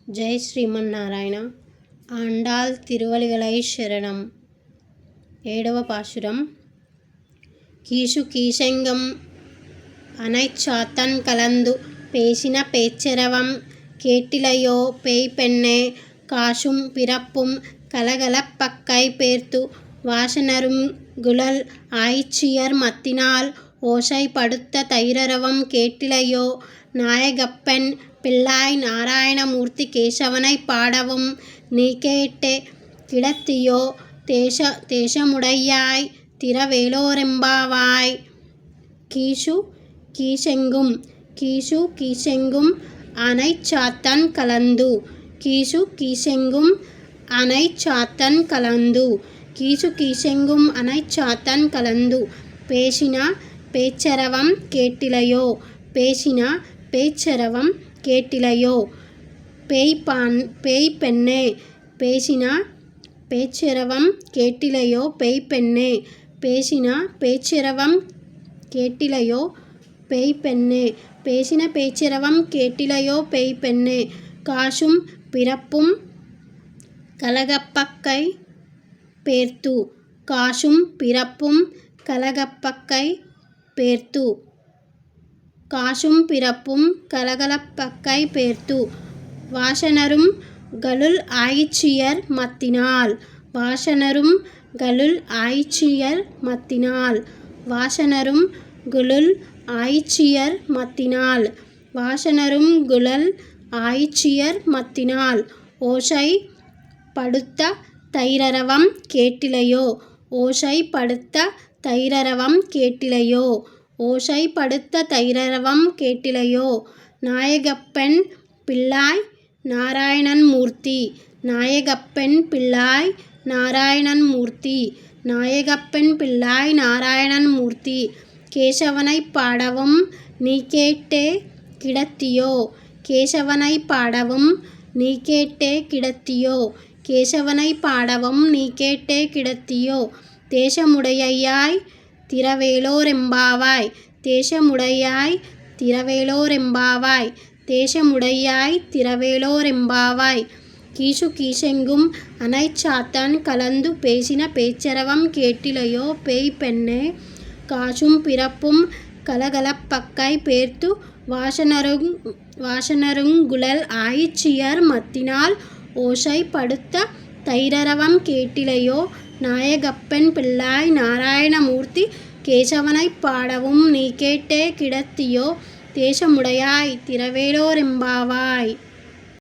ஜெய் ஸ்ரீமன் நாராயணா. ஆண்டாள் திருவடிகளை சரணம். 7వ பாசுரம். கீசு கீசெங்கும் அனைச்சாத்தன் கலந்து பேசின பேச்சரவம் கேட்டிலையோ பேய் பெண்ணே காசும் பிறப்பும் கலகலப்பக்கை பேர்த்து வாசனரும் குழல் ஆய்ச்சியர் மத்தினால் ஓசை படுத்த தைரரவம் கேட்டிலையோ நாயகப்பெண் பிள்ளாய் நாராயணமூர்த்தி கேசவனை பாடவும் நீ கேட்டே கிடத்தியோ தேசமுடையாய் திரவேலோரெம்பாவாய். கீசு கீசெங்கும் கீசு கீசெங்கும் அனைச்சாத்தன் கலந்து கீசு கீசெங்கும் அனைச்சாத்தன் கலந்து கீசு கீசெங்கும் அனைச்சாத்தன் கலந்து பேசின பேச்சரவம் கேட்டிலையோ பேசின பேச்சரவம் கேட்டிலையோ பேய் பெண்ணே பேசின பேச்சரவம் கேட்டிலையோ பேய் பெண்ணே பேசின பேச்சரவம் கேட்டிலையோ பேய் பெண்ணே பேசின பேச்சரவம் கேட்டிலையோ பேய் பெண்ணே காசும் பிறப்பும் கலகப்பக்கை பேர்த்து காசும் பிறப்பும் கலகப்பக்கை பேர்த்து காசும் பிறப்பும் கலகலப்பக்கை பேர்த்து வாசனரும் கலுள் ஆய்ச்சியர் மத்தினால் வாசனரும் கலுள் ஆய்ச்சியர் மத்தினால் வாசனரும் குலுள் ஆய்ச்சியர் மத்தினால் வாசனரும் குழல் ஆய்ச்சியர் மத்தினால் ஓசை படுத்த தைரரவம் கேட்டிலையோ ஓசை படுத்த தைரரவம் கேட்டிலையோ ஓசை படுத்த தைரரவம் கேட்டிலையோ நாயகப்பெண் பிள்ளாய் நாராயணன்மூர்த்தி நாயகப்பெண் பிள்ளாய் நாராயணன்மூர்த்தி நாயகப்பெண் பிள்ளாய் நாராயணன்மூர்த்தி கேசவனை பாடவும் நீ கேட்டே கிடத்தியோ கேசவனை பாடவும் நீ கேட்டே கிடத்தியோ கேசவனை பாடவும் நீ கேட்டே கிடத்தியோ தேசமுடையாய் திரவேலோரெம்பாவாய் தேசமுடையாய் திரவேலோரெம்பாவாய் தேசமுடையாய் திரவேலோரெம்பாவாய். கீசு கீசெங்கும் அனைச்சாத்தன் கலந்து பேசின பேச்சரவம் கேட்டிலையோ பேய் பெண்ணே காசும் பிறப்பும் கலகலப்பக்கை பேர்த்து வாசனருங் குழல் ஆய்ச்சியர் மத்தினால் ஓசை படுத்த தைரரவம் கேட்டிலையோ நாயகப்பெண் பிள்ளாய் நாராயணமூர்த்தி கேசவனை பாடவும் நீ கேட்டே கிடத்தியோ தேசமுடையாய் திரவேலோரெம்பாவாய்.